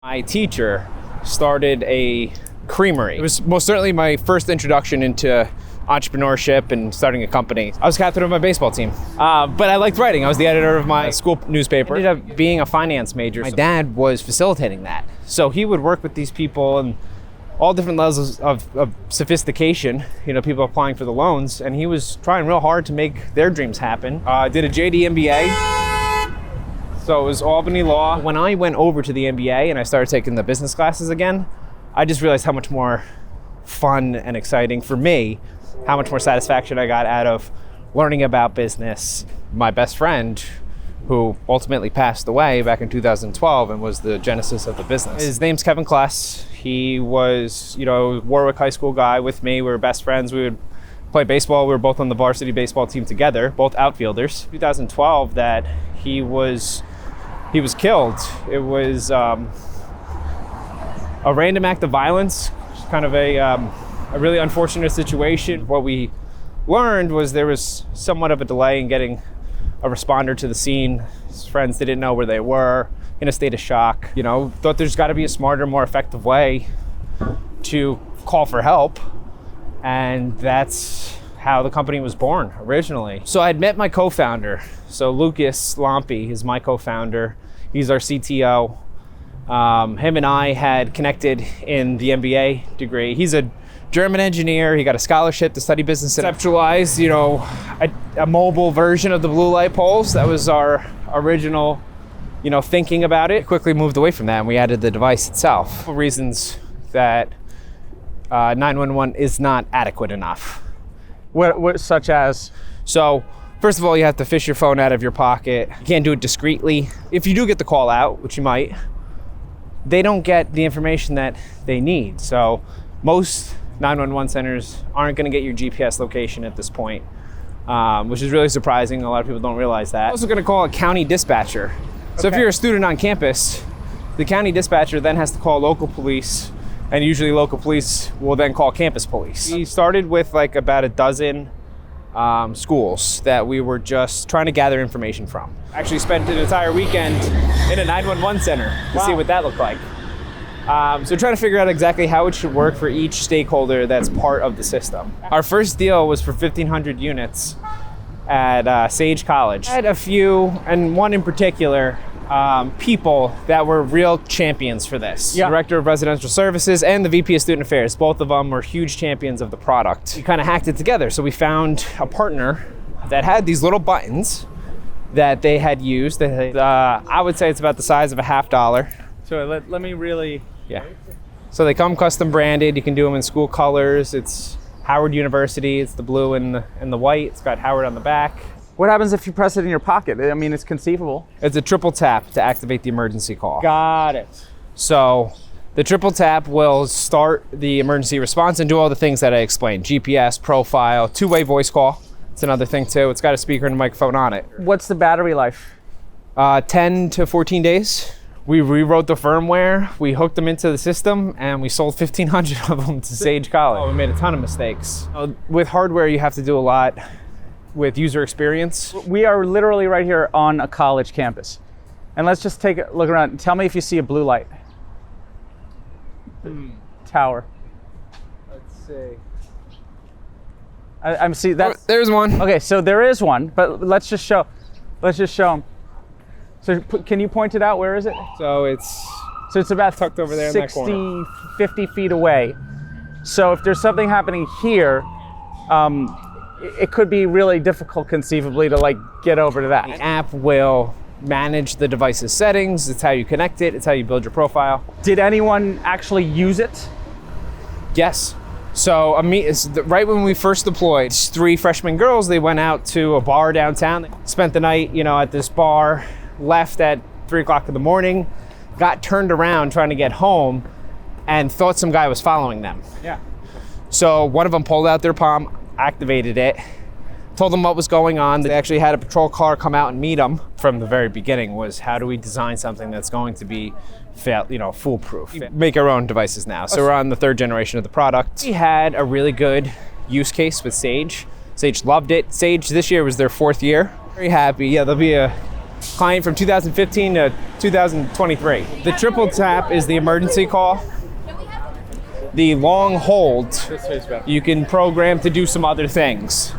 My teacher started a creamery. It was most certainly my first introduction into entrepreneurship and starting a company. I was captain of my baseball team, but I liked writing. I was the editor of my school newspaper. I ended up being a finance major. My dad was facilitating that. So he would work with these people and all different levels of sophistication, people applying for the loans, and he was trying real hard to make their dreams happen. Did a JD MBA. So it was Albany Law. When I went over to the MBA and I started taking the business classes again, I just realized how much more fun and exciting for me, how much more satisfaction I got out of learning about business. My best friend, who ultimately passed away back in 2012 and was the genesis of the business. His name's Kevin Kless. He was, Warwick High School guy with me. We were best friends. We would play baseball. We were both on the varsity baseball team together, both outfielders. 2012 that he was killed. It was a random act of violence, kind of a really unfortunate situation. What we learned was there was somewhat of a delay in getting a responder to the scene. His friends didn't know where they were, in a state of shock. Thought there's got to be a smarter, more effective way to call for help. And that's how the company was born originally. So I'd met my co-founder. So Lucas Lampe is my co-founder. He's our CTO. Him and I had connected in the MBA degree. He's a German engineer. He got a scholarship to study business and conceptualize, a mobile version of the blue light poles. That was our original, thinking about it. Quickly moved away from that and we added the device itself. For reasons that 911 is not adequate enough. What such as? So, first of all, you have to fish your phone out of your pocket. You can't do it discreetly. If you do get the call out, which you might, they don't get the information that they need. So most 911 centers aren't going to get your GPS location at this point, which is really surprising. A lot of people don't realize that. Also going to call a county dispatcher. So if you're a student on campus, the county dispatcher then has to call local police, and usually local police will then call campus police. We started with about a dozen schools that we were just trying to gather information from. Actually spent an entire weekend in a 911 center to see what that looked like. So trying to figure out exactly how it should work for each stakeholder that's part of the system. Our first deal was for 1,500 units at Sage College. I had a few, and one in particular, people that were real champions for this. Yeah. Director of Residential Services and the VP of Student Affairs. Both of them were huge champions of the product. We kind of hacked it together. So we found a partner that had these little buttons that they had used. I would say it's about the size of a $50. So let me really... Yeah. So they come custom branded. You can do them in school colors. It's Howard University. It's the blue and the white. It's got Howard on the back. What happens if you press it in your pocket? I mean, it's conceivable. It's a triple tap to activate the emergency call. Got it. So the triple tap will start the emergency response and do all the things that I explained. GPS, profile, two-way voice call. It's another thing too. It's got a speaker and a microphone on it. What's the battery life? 10 to 14 days. We rewrote the firmware, we hooked them into the system, and we sold 1,500 of them to Sage College. We made a ton of mistakes. With hardware, you have to do a lot with user experience. We are literally right here on a college campus. And let's just take a look around. Tell me if you see a blue light. Tower. Let's see. I'm see that. There's one. Okay, so there is one, but let's just show them. So can you point it out? Where is it? So it's about tucked over there 60, in that corner. 50 feet away. So if there's something happening here, it could be really difficult conceivably to get over to that. The app will manage the device's settings. It's how you connect it. It's how you build your profile. Did anyone actually use it? Yes. So right when we first deployed, 3 freshman girls, they went out to a bar downtown. They spent the night, at this bar, left at 3 o'clock in the morning, got turned around trying to get home, and thought some guy was following them. Yeah. So one of them pulled out their POM, activated it, told them what was going on. They actually had a patrol car come out and meet them. From the very beginning was, how do we design something that's going to be foolproof? We make our own devices now. So we're on the 3rd generation of the product. We had a really good use case with Sage. Sage loved it. Sage this year was their 4th year. Very happy. Yeah, there'll be a client from 2015 to 2023. The triple tap is the emergency call. The long hold, you can program to do some other things.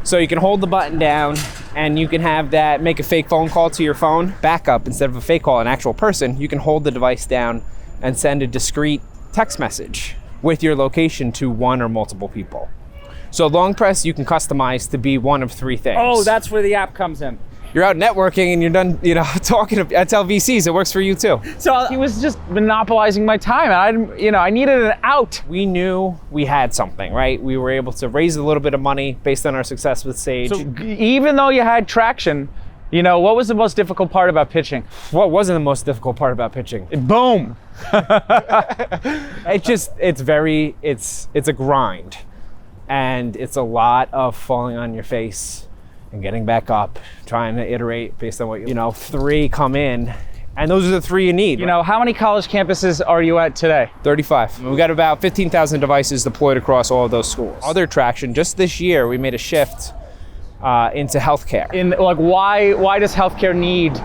So you can hold the button down and you can have that make a fake phone call to your phone. Backup, instead of a fake call, an actual person, you can hold the device down and send a discreet text message with your location to one or multiple people. So long press you can customize to be one of three things. Oh, that's where the app comes in. You're out networking and you're done, talking to, I tell VCs, it works for you too. So he was just monopolizing my time. I needed an out. We knew we had something, right? We were able to raise a little bit of money based on our success with Sage. So even though you had traction, what was the most difficult part about pitching? What wasn't the most difficult part about pitching? Boom. It's a grind. And it's a lot of falling on your face and getting back up, trying to iterate based on what, 3 come in. And those are the 3 you need. How many college campuses are you at today? 35. We've got about 15,000 devices deployed across all of those schools. Other traction, just this year, we made a shift into healthcare. Why does healthcare need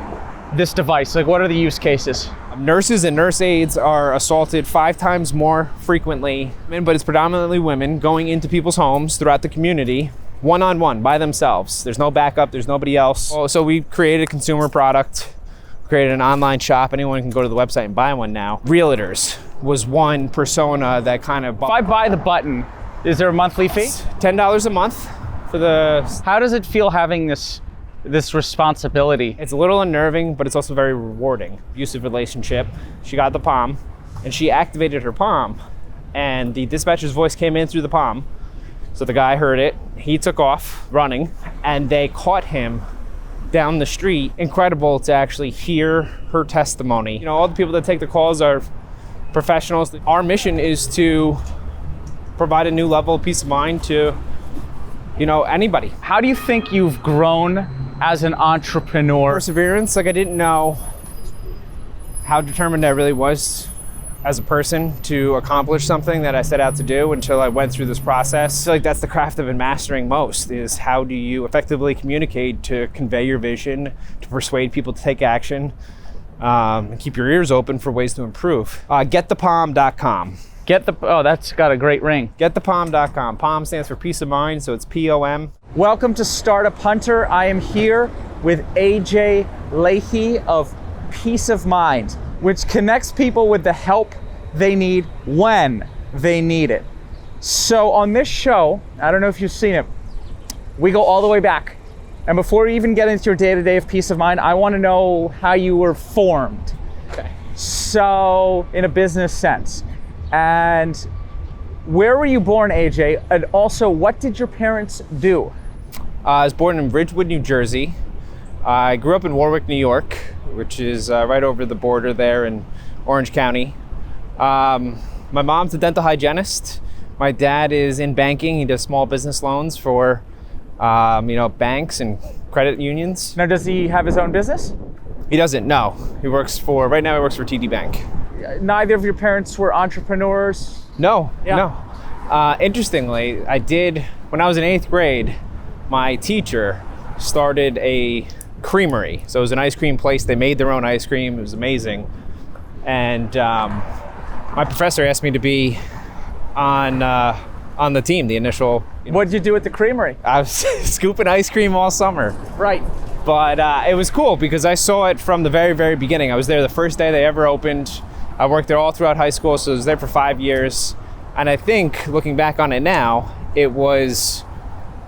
this device? What are the use cases? Nurses and nurse aides are assaulted 5 times more frequently, but it's predominantly women going into people's homes throughout the community, one-on-one, by themselves. There's no backup, there's nobody else. So we created a consumer product, created an online shop. Anyone can go to the website and buy one now. Realtors was one persona that kind of... If I buy the button, is there a monthly fee? $10 a month for the... How does it feel having this responsibility? It's a little unnerving, but it's also very rewarding. Abusive relationship. She got the POM, and she activated her POM, and the dispatcher's voice came in through the POM. So the guy heard it, he took off running, and they caught him down the street. Incredible to actually hear her testimony. All the people that take the calls are professionals. Our mission is to provide a new level of peace of mind to, anybody. How do you think you've grown as an entrepreneur? Perseverance. I didn't know how determined I really was as a person to accomplish something that I set out to do until I went through this process. I feel like that's the craft I've been mastering most, is how do you effectively communicate to convey your vision, to persuade people to take action, and keep your ears open for ways to improve. Getthepom.com. That's got a great ring. Getthepom.com. POM stands for peace of mind, so it's POM. Welcome to Startup Hunter. I am here with AJ Leahy of Peace of Mind, which connects people with the help they need when they need it. So on this show, I don't know if you've seen it, we go all the way back. And before we even get into your day-to-day of Peace of Mind, I want to know how you were formed. Okay. So in a business sense. And where were you born, AJ? And also, what did your parents do? I was born in Ridgewood, New Jersey. I grew up in Warwick, New York, which is right over the border there in Orange County. My mom's a dental hygienist. My dad is in banking. He does small business loans for, banks and credit unions. Now, does he have his own business? He doesn't, no. Right now he works for TD Bank. Neither of your parents were entrepreneurs? No, Yeah. no. Interestingly, when I was in 8th grade, my teacher started a creamery. So it was an ice cream place. They made their own ice cream. It was amazing. And my professor asked me to be on the team, the initial... What did you do at the creamery? I was scooping ice cream all summer. Right. But it was cool because I saw it from the very, very beginning. I was there the first day they ever opened. I worked there all throughout high school, so I was there for 5 years. And I think, looking back on it now, it was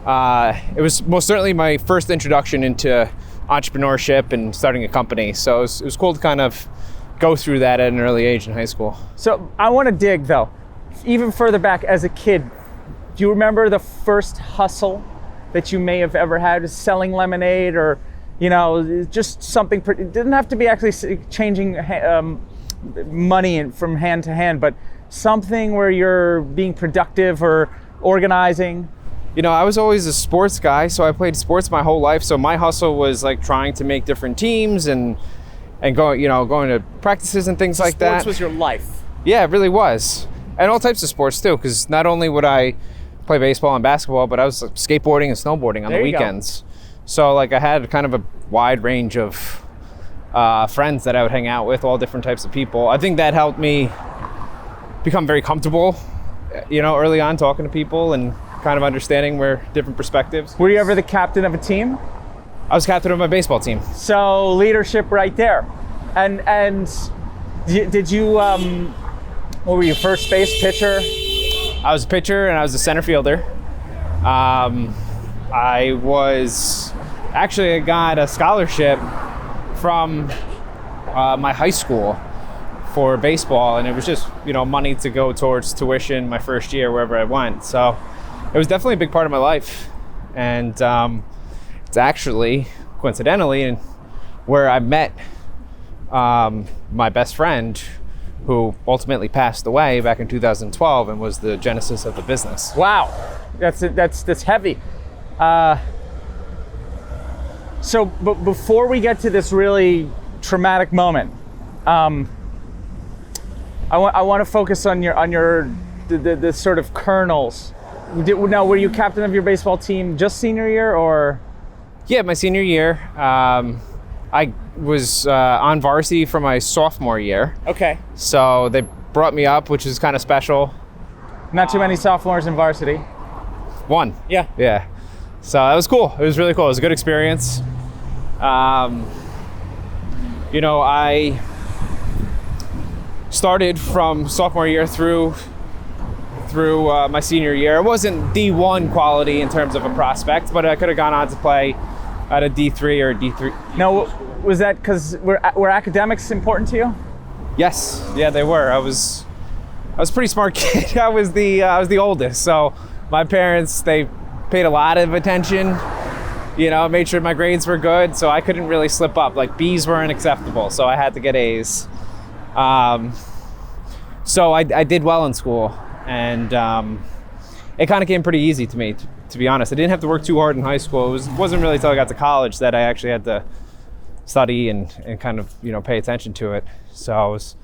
most certainly my first introduction into entrepreneurship and starting a company. So it was cool to kind of go through that at an early age in high school. So I want to dig, though, even further back as a kid. Do you remember the first hustle that you may have ever had, selling lemonade or, just something? It didn't have to be actually changing money from hand to hand, but something where you're being productive or organizing? I was always a sports guy, so I played sports my whole life. So my hustle was like trying to make different teams and going to practices and things like that. Sports was your life. Yeah, it really was. And all types of sports too, because not only would I play baseball and basketball, but I was skateboarding and snowboarding on the weekends. So like I had kind of a wide range of friends that I would hang out with, all different types of people. I think that helped me become very comfortable, early on, talking to people and kind of understanding where different perspectives. Were you ever the captain of a team? I was captain of my baseball team. So leadership right there. And did you, what were you, first base, pitcher? I was a pitcher and I was a center fielder. I got a scholarship from my high school for baseball, and it was just, money to go towards tuition my first year wherever I went. So it was definitely a big part of my life. And it's actually, coincidentally, where I met my best friend, who ultimately passed away back in 2012 and was the genesis of the business. Wow, that's heavy. But before we get to this really traumatic moment, I want to focus on the sort of kernels. Now, were you captain of your baseball team just senior year, or? Yeah, my senior year. I was on varsity for my sophomore year. Okay. So they brought me up, which is kind of special. Not too many sophomores in varsity. One. Yeah. Yeah. So that was cool. It was really cool. It was a good experience. I started from sophomore year through my senior year. It wasn't D1 quality in terms of a prospect, but I could have gone on to play at a D3 or a D3. Now, was that because were academics important to you? Yes, yeah, they were. I was a pretty smart kid. I was the oldest, so my parents, they paid a lot of attention. Made sure my grades were good, so I couldn't really slip up. Like B's weren't acceptable, so I had to get A's. So I did well in school, and it kind of came pretty easy to me, to be honest. I didn't have to work too hard in high school. It wasn't really until I got to college that I actually had to study and kind of, pay attention to it. So I was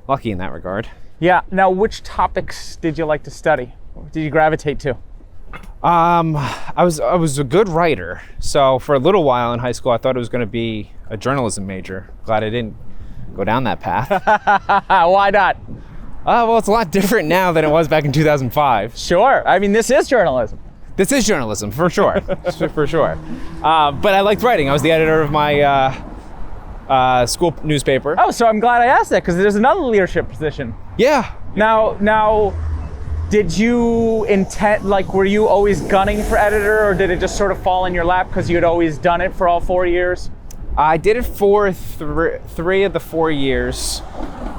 lucky in that regard. Yeah. Now, which topics did you like to study? What did you gravitate to? I was a good writer. So for a little while in high school, I thought it was going to be a journalism major. Glad I didn't go down that path. Why not? Well, it's a lot different now than it was back in 2005. Sure. I mean, this is journalism. This is journalism, for sure. For sure. But I liked writing. I was the editor of my school newspaper. Oh, so I'm glad I asked that, because there's another leadership position. Yeah. Now, did you were you always gunning for editor, or did it just sort of fall in your lap because you had always done it for all 4 years? I did it for three of the 4 years.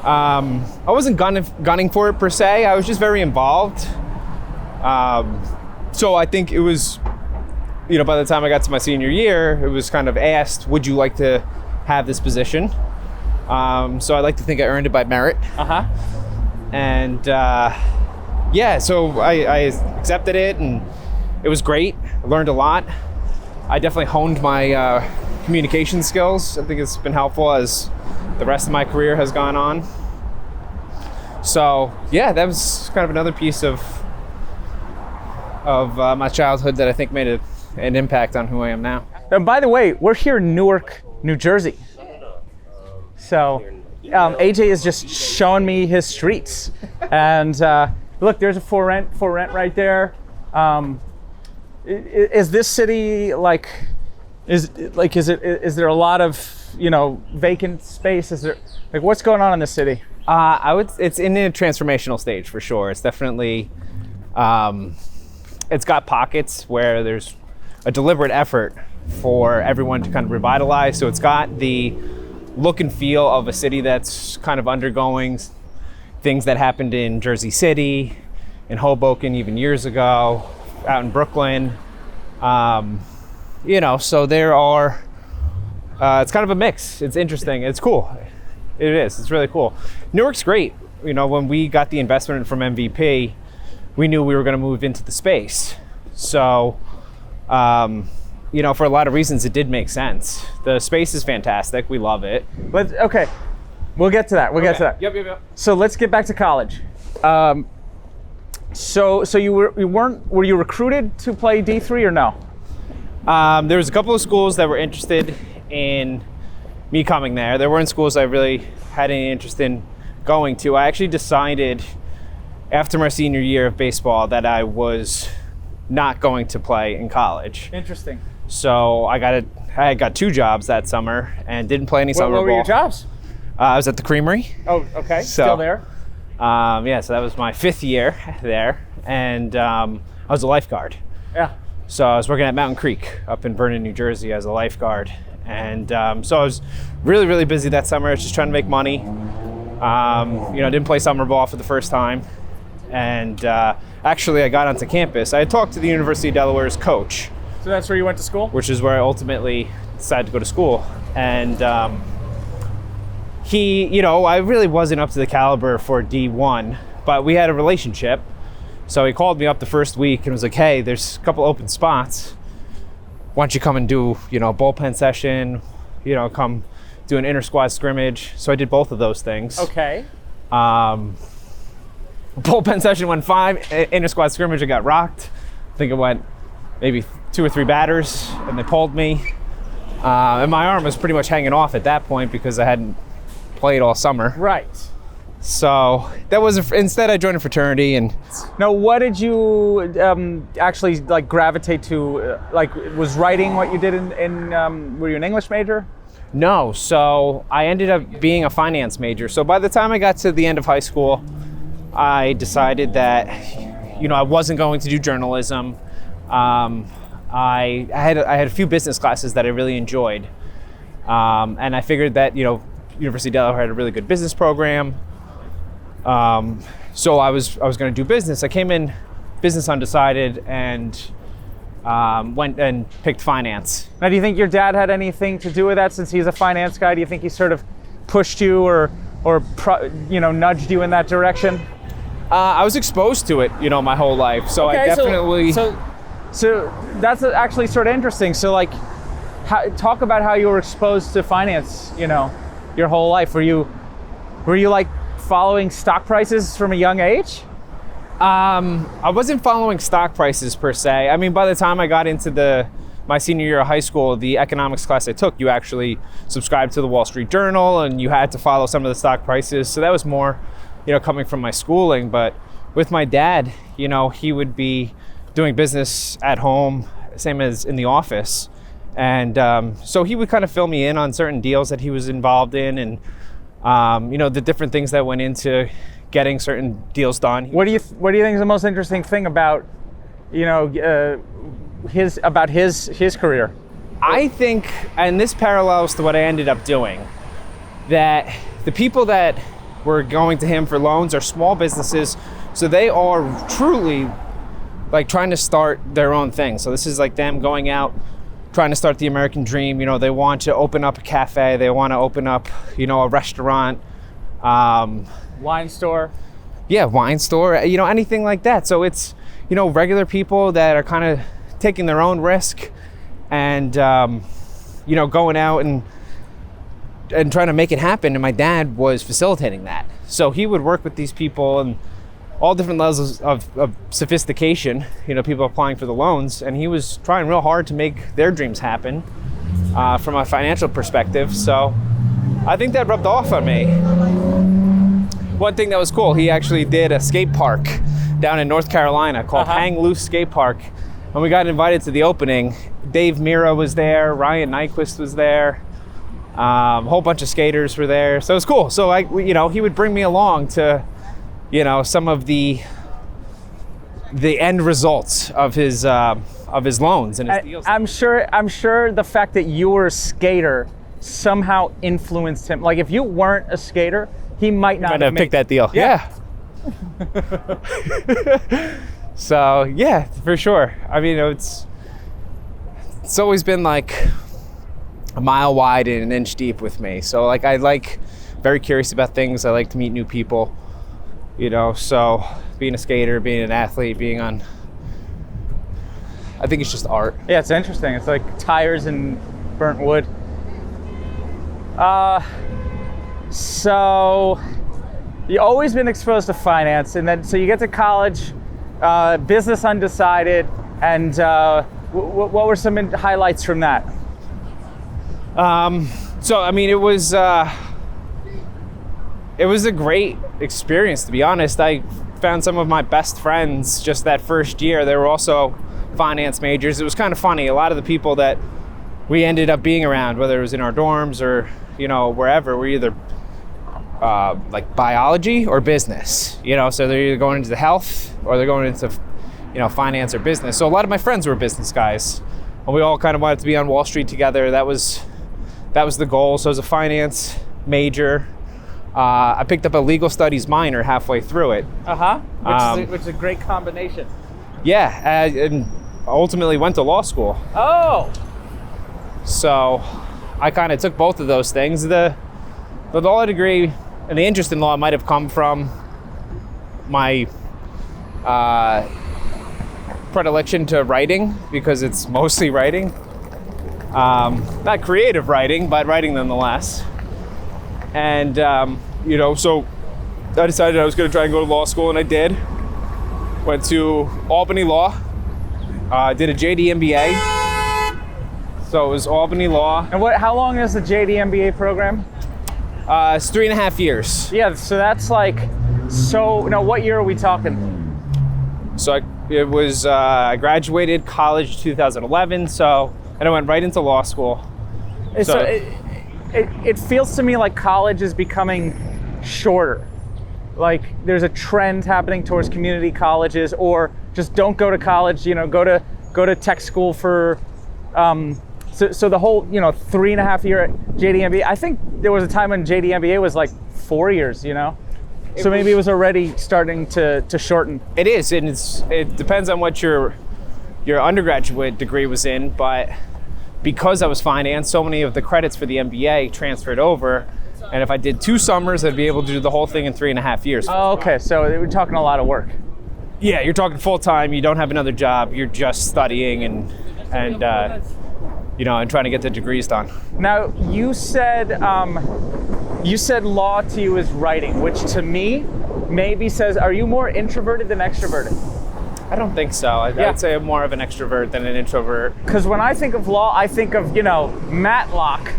I wasn't gunning for it per se. I was just very involved. So I think it was, by the time I got to my senior year, it was kind of asked, would you like to have this position? So I like to think I earned it by merit. Uh-huh. And so I accepted it, and it was great. I learned a lot. I definitely honed my communication skills. I think it's been helpful as the rest of my career has gone on. So yeah, that was kind of another piece of my childhood that I think made an impact on who I am now. And by the way, we're here in Newark, New Jersey. So AJ is just showing me his streets. And look, there's a for rent right there. Is this city is there a lot of, vacant space? Is there, what's going on in this city? It's in a transformational stage for sure. It's definitely, it's got pockets where there's a deliberate effort for everyone to kind of revitalize. So it's got the look and feel of a city that's kind of undergoing things that happened in Jersey City, in Hoboken even years ago, out in Brooklyn. So there are, it's kind of a mix. It's interesting. It's cool. It is. It's really cool. Newark's great. When we got the investment from MVP, we knew we were going to move into the space. So, for a lot of reasons, it did make sense. The space is fantastic. We love it. Okay. We'll get to that. Yep. So let's get back to college. So you were you recruited to play D3 or no? There was a couple of schools that were interested in me coming there. There weren't schools I really had any interest in going to. I actually decided after my senior year of baseball that I was not going to play in college. Interesting. So I got 2 jobs that summer and didn't play any summer ball. What were your jobs? I was at the Creamery. Oh, okay. Still there? Yeah, so that was my 5th year there, and I was a lifeguard. Yeah. So I was working at Mountain Creek up in Vernon, New Jersey as a lifeguard. And so I was really, really busy that summer. I was just trying to make money. Didn't play summer ball for the first time. And actually, I got onto campus. I had talked to the University of Delaware's coach. So that's where you went to school? Which is where I ultimately decided to go to school. And I really wasn't up to the caliber for D1, but we had a relationship. So he called me up the first week and was like, hey, there's a couple open spots. Why don't you come and do, a bullpen session, come do an inter-squad scrimmage. So I did both of those things. Okay. Bullpen session went 5, inter-squad scrimmage, I got rocked. I think it went maybe 2 or 3 batters, and they pulled me. And my arm was pretty much hanging off at that point because I hadn't played all summer. Right. So that was instead I joined a fraternity. And now, what did you actually gravitate to? Was writing what you did in were you an English major? No, so I ended up being a finance major. So by the time I got to the end of high school, I decided that I wasn't going to do journalism. I had a few business classes that I really enjoyed, and I figured that University of Delaware had a really good business program. So I was going to do business. I came in business undecided and went and picked finance. Now, do you think your dad had anything to do with that, since he's a finance guy? Do you think he sort of pushed you or nudged you in that direction? I was exposed to it, my whole life. So okay, I definitely. So that's actually sort of interesting. So talk about how you were exposed to finance, your whole life. Were you following stock prices from a young age? I wasn't following stock prices per se. I mean, by the time I got into my senior year of high school, the economics class I took, you actually subscribed to the Wall Street Journal and you had to follow some of the stock prices. So that was more, coming from my schooling. But with my dad, he would be doing business at home, same as in the office. And so he would kind of fill me in on certain deals that he was involved in and, the different things that went into getting certain deals done. What do you think is the most interesting thing about, his career? I think, and this parallels to what I ended up doing, that the people that were going to him for loans are small businesses, so they are truly trying to start their own thing. So this is them going out, trying to start the American dream. They want to open up a cafe, they want to open up, a restaurant, wine store. Yeah, wine store, anything like that. So it's, regular people that are kind of taking their own risk and, going out and trying to make it happen. And my dad was facilitating that. So he would work with these people and all different levels of sophistication, people applying for the loans. And he was trying real hard to make their dreams happen from a financial perspective. So I think that rubbed off on me. One thing that was cool, he actually did a skate park down in North Carolina called Hang Loose Skate Park. When we got invited to the opening, Dave Mira was there, Ryan Nyquist was there, a whole bunch of skaters were there. So it was cool. So he would bring me along to, some of the end results of his loans and his deals. I'm sure the fact that you were a skater somehow influenced him. If you weren't a skater, he might not have picked that deal. Yeah. So yeah, for sure. I mean, it's always been a mile wide and an inch deep with me. So I very curious about things. I like to meet new people, so being a skater, being an athlete, I think it's just art. Yeah, it's interesting. It's like tires and burnt wood. So you've always been exposed to finance, and then so you get to college, business undecided, and What were some highlights from that? So I mean, it was a great experience, to be honest. I found some of my best friends just that first year. They were also finance majors. It was kind of funny. A lot of the people that we ended up being around, whether it was in our dorms or, you know, wherever, were either like biology or business, you know, so they're either going into the health or they're going into, you know, finance or business. So a lot of my friends were business guys, and we all kind of wanted to be on Wall Street together. That was the goal. So as a finance major, I picked up a legal studies minor halfway through it. Which is a great combination. Yeah, and ultimately went to law school. Oh. So I kind of took both of those things. The law degree and the interest in law might have come from my predilection to writing, because it's mostly writing. Not creative writing, but writing nonetheless. And, you know, so I decided I was going to try and go to law school, and I did. Went to Albany Law, did a JD MBA. So it was Albany Law. And how long is the JD MBA program? It's 3.5 years. Yeah, so that's like, what year are we talking? So I graduated college 2011, and I went right into law school. So it feels to me like college is becoming shorter. Like there's a trend happening towards community colleges, or just don't go to college, you know, go to tech school for, so the whole, you know, 3.5 year JD MBA. I think there was a time when JD MBA was like 4 years, you know? So maybe it was already starting to shorten. It is, and it depends on what your undergraduate degree was in, but because I was finance, so many of the credits for the MBA transferred over, and if I did 2 summers, I'd be able to do the whole thing in 3.5 years. Oh, okay, so we're talking a lot of work. Yeah, you're talking full time, you don't have another job, you're just studying and you know, and trying to get the degrees done. Now, you said law to you is writing, which to me maybe says, are you more introverted than extroverted? I don't think so. I'd say I'm more of an extrovert than an introvert. Because when I think of law, I think of, you know, Matlock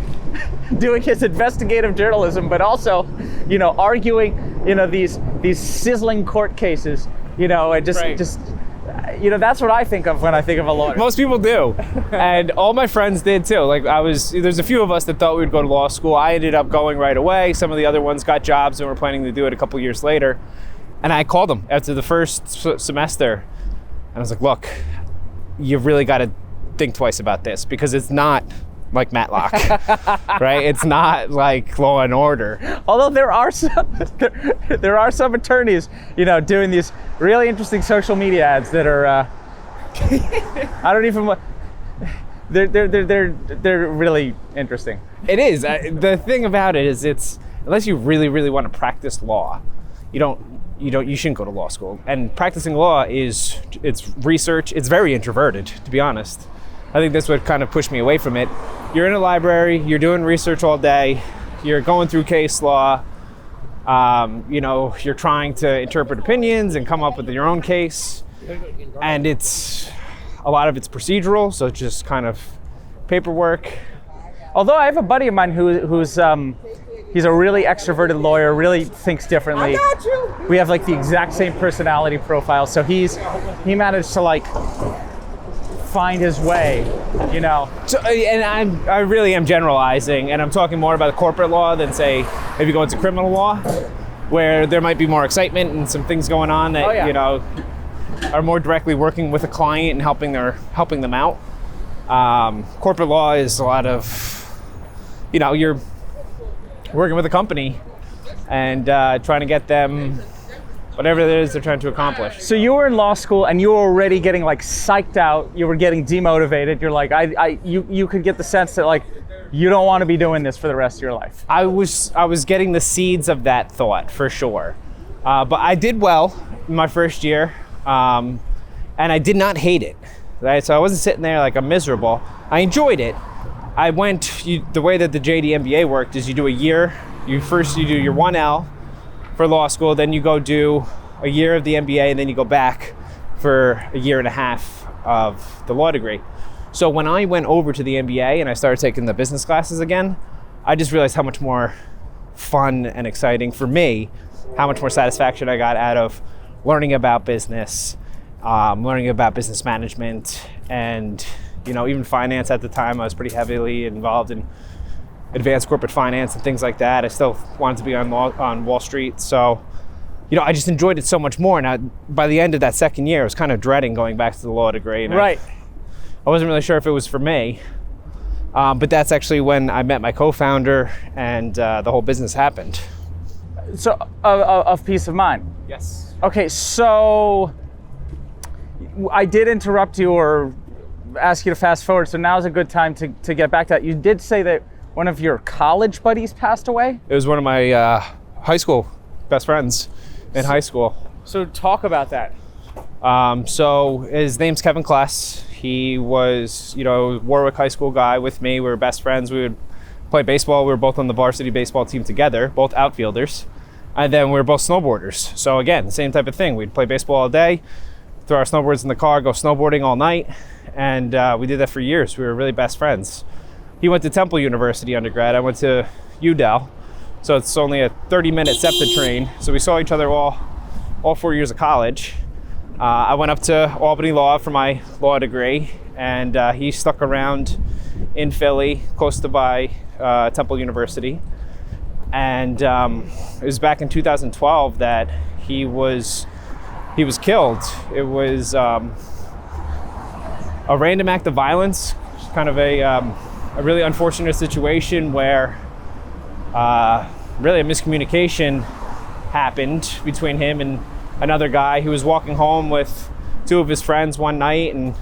doing his investigative journalism, but also, you know, arguing, you know, these sizzling court cases, you know, and just you know, that's what I think of when I think of a lawyer. Most people do. And all my friends did too. Like there's a few of us that thought we would go to law school. I ended up going right away. Some of the other ones got jobs and were planning to do it a couple years later. And I called them after the first semester. And I was like, look, you've really got to think twice about this, because it's not like Matlock, right? It's not like Law and Order. Although there are some attorneys, you know, doing these really interesting social media ads that are, I don't even want. They're really interesting. It is. The thing about it is, it's unless you really, really want to practice law, you shouldn't go to law school. And practicing law it's research. It's very introverted, to be honest. I think that's what kind of pushed me away from it. You're in a library, you're doing research all day, you're going through case law, you know, you're trying to interpret opinions and come up with your own case. And a lot of it's procedural, so it's just kind of paperwork. Although I have a buddy of mine who's he's a really extroverted lawyer, really thinks differently. I got you. We have like the exact same personality profile, so he managed to like find his way, you know. So, and I really am generalizing, and I'm talking more about corporate law than, say, maybe going to criminal law, where there might be more excitement and some things going on that you know, are more directly working with a client and helping them out. Corporate law is a lot of, you know, you're working with a company and trying to get them whatever it is they're trying to accomplish. So you were in law school and you were already getting like psyched out. You were getting demotivated. You're like, you could get the sense that like, you don't want to be doing this for the rest of your life. I was getting the seeds of that thought for sure. But I did well in my first year. And I did not hate it, right? So I wasn't sitting there like I'm miserable. I enjoyed it. I went, the way that the JD MBA worked is you do a year. You do your 1L for law school, then you go do a year of the MBA, and then you go back for a year and a half of the law degree. So when I went over to the MBA and I started taking the business classes again, I just realized how much more fun and exciting for me, how much more satisfaction I got out of learning about business, learning about business management, and even finance. At the time, I was pretty heavily involved in advanced corporate finance and things like that. I still wanted to be on Wall Street, so I just enjoyed it so much more. Now, by the end of that second year, I was kind of dreading going back to the law degree. And right. I wasn't really sure if it was for me, but that's actually when I met my co-founder and the whole business happened. So, of Peace of Mind. Yes. Okay, so I did interrupt you or ask you to fast forward, so now's a good time to get back to that. You did say that one of your college buddies passed away? It was one of my high school best friends in high school. So talk about that. So his name's Kevin Kless. He was, Warwick High School guy with me. We were best friends. We would play baseball. We were both on the varsity baseball team together, both outfielders. And then we were both snowboarders. So again, the same type of thing. We'd play baseball all day, throw our snowboards in the car, go snowboarding all night. And we did that for years. We were really best friends. He went to Temple University undergrad. I went to UDEL. So it's only a 30-minute SEPTA train. So we saw each other all 4 years of college. I went up to Albany Law for my law degree, and he stuck around in Philly, close to by Temple University. And it was back in 2012 that he was killed. It was a random act of violence, kind of a really unfortunate situation where really a miscommunication happened between him and another guy who was walking home with two of his friends one night and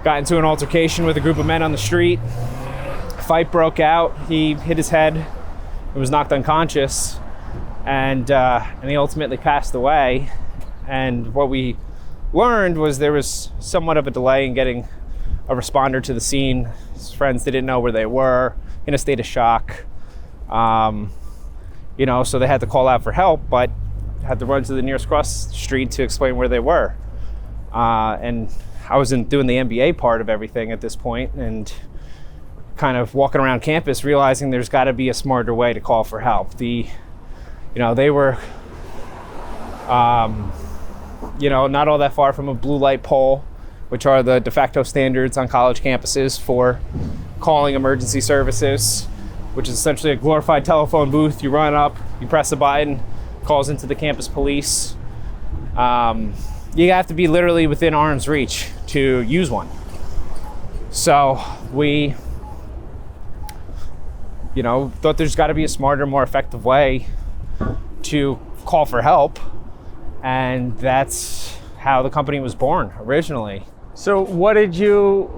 got into an altercation with a group of men on the street. A fight broke out. He hit his head and was knocked unconscious, and he ultimately passed away. And what we learned was there was somewhat of a delay in getting a responder to the scene. His friends didn't know where they were, in a state of shock. So they had to call out for help, but had to run to the nearest cross street to explain where they were. And I was doing the MBA part of everything at this point, and kind of walking around campus realizing there's got to be a smarter way to call for help. They were not all that far from a blue light pole, which are the de facto standards on college campuses for calling emergency services, which is essentially a glorified telephone booth. You run up, you press a button, calls into the campus police. You have to be literally within arm's reach to use one. So we, thought there's got to be a smarter, more effective way to call for help, and that's how the company was born originally. So what did you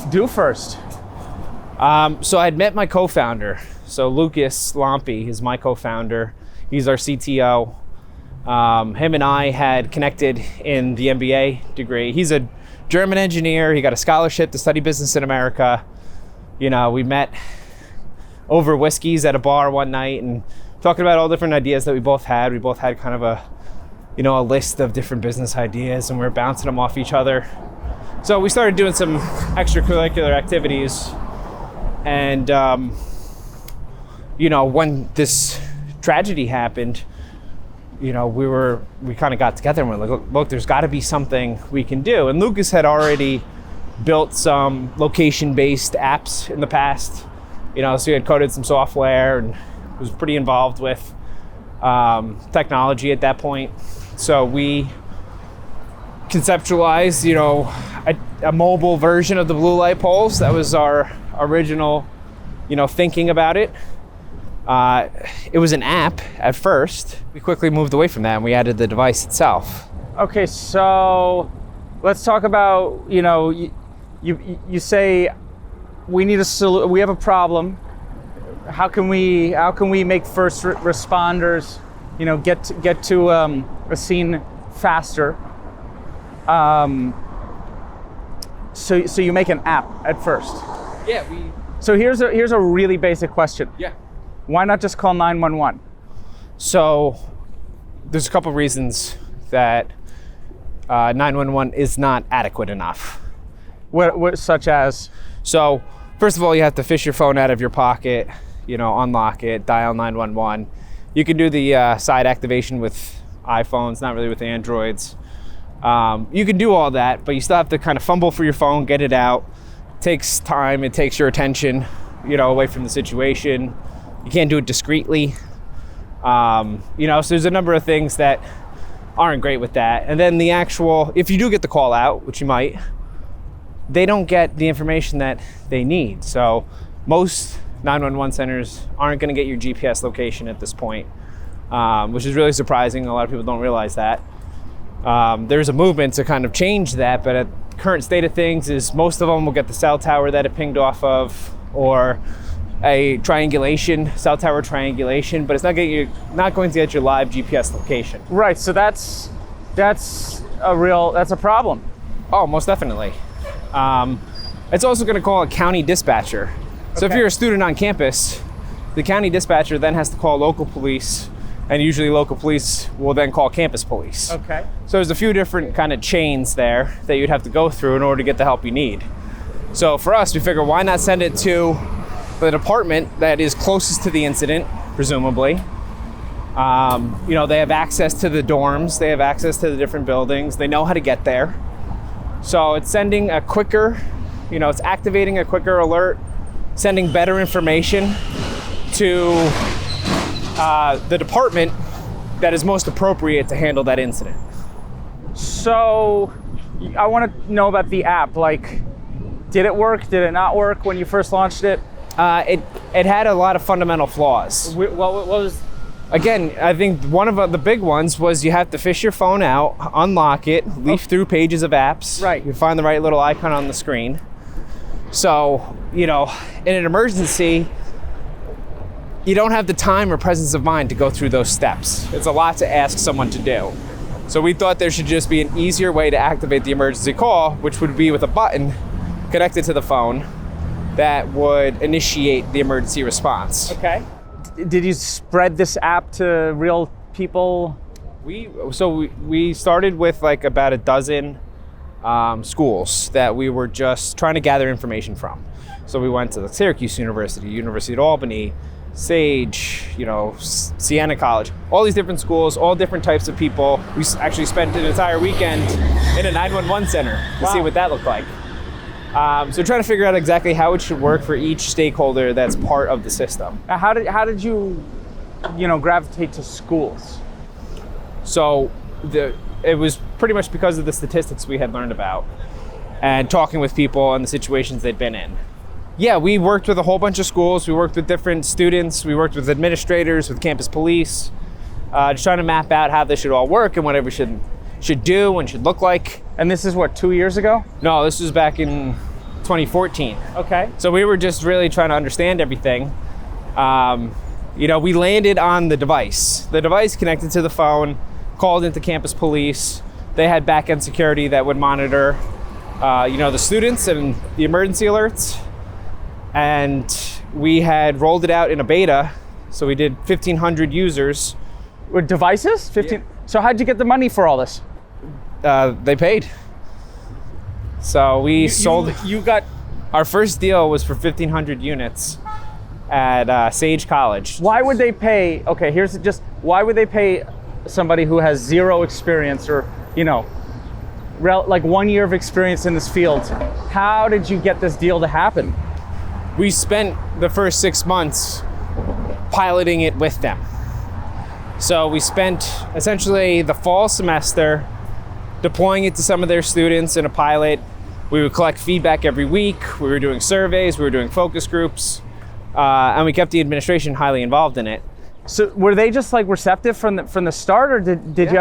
do first? So I'd met my co-founder. So Lucas Lampe is my co-founder. He's our CTO. Him and I had connected in the MBA degree. He's a German engineer. He got a scholarship to study business in America. We met over whiskeys at a bar one night and talking about all different ideas that we both had. We both had kind of a list of different business ideas, and we were bouncing them off each other. So we started doing some extracurricular activities, and when this tragedy happened, we kind of got together and we're like, look, there's got to be something we can do. And Lucas had already built some location-based apps in the past, so he had coded some software and was pretty involved with technology at that point. So we conceptualized, a mobile version of the blue light poles. That was our original, thinking about it. It was an app at first. We quickly moved away from that and we added the device itself. Okay, so let's talk about, you say we need we have a problem. How can we make first responders, get to a scene faster? So you make an app at first. Yeah, So here's a really basic question. Yeah. Why not just call 911? So there's a couple reasons that 911 is not adequate enough. What such as? So, first of all, you have to fish your phone out of your pocket, unlock it, dial 911. You can do the side activation with iPhones, not really with Androids. You can do all that, but you still have to kind of fumble for your phone, get it out. It takes time, it takes your attention, away from the situation. You can't do it discreetly. So there's a number of things that aren't great with that. And then if you do get the call out, which you might, they don't get the information that they need. So most 911 centers aren't going to get your GPS location at this point, which is really surprising. A lot of people don't realize that. There's a movement to kind of change that, but at the current state of things is most of them will get the cell tower that it pinged off of, or a cell tower triangulation, but it's not going to get your live GPS location. Right, so that's a problem. Oh, most definitely. It's also going to call a county dispatcher. So if you're a student on campus, the county dispatcher then has to call local police, and usually local police will then call campus police. Okay. So there's a few different kind of chains there that you'd have to go through in order to get the help you need. So for us, we figure why not send it to the department that is closest to the incident, presumably. They have access to the dorms, they have access to the different buildings, they know how to get there. So it's sending a quicker, it's activating a quicker alert, sending better information to the department that is most appropriate to handle that incident. So I want to know about the app. Like, did it work? Did it not work when you first launched it? It had a lot of fundamental flaws. What was? Again, I think one of the big ones was you have to fish your phone out, unlock it, leaf through pages of apps. Right. You find the right little icon on the screen. So, in an emergency, you don't have the time or presence of mind to go through those steps. It's a lot to ask someone to do. So we thought there should just be an easier way to activate the emergency call, which would be with a button connected to the phone that would initiate the emergency response. Okay. Did you spread this app to real people? We started with like about a dozen schools that we were just trying to gather information from. So we went to the Syracuse University, University of Albany, Sage, Siena College, all these different schools, all different types of people. We actually spent an entire weekend in a 911 center to see what that looked like. So trying to figure out exactly how it should work for each stakeholder that's part of the system. Now, how did you gravitate to schools? So it was pretty much because of the statistics we had learned about and talking with people and the situations they'd been in. Yeah, we worked with a whole bunch of schools. We worked with different students. We worked with administrators, with campus police, just trying to map out how this should all work and what we should do and should look like. And this is what, 2 years ago? No, this was back in 2014. Okay. So we were just really trying to understand everything. We landed on the device. The device connected to the phone, called into campus police. They had back-end security that would monitor, the students and the emergency alerts. And we had rolled it out in a beta. So we did 1,500 users. With devices? 15. Yeah. So how'd you get the money for all this? They paid. So we sold. You got. Our first deal was for 1,500 units at Sage College. Why would they pay? Okay, why would they pay somebody who has zero experience or, like 1 year of experience in this field? How did you get this deal to happen? We spent the first 6 months piloting it with them. So we spent essentially the fall semester deploying it to some of their students in a pilot. We would collect feedback every week. We were doing surveys, we were doing focus groups, and we kept the administration highly involved in it. So were they just like receptive from the start, or did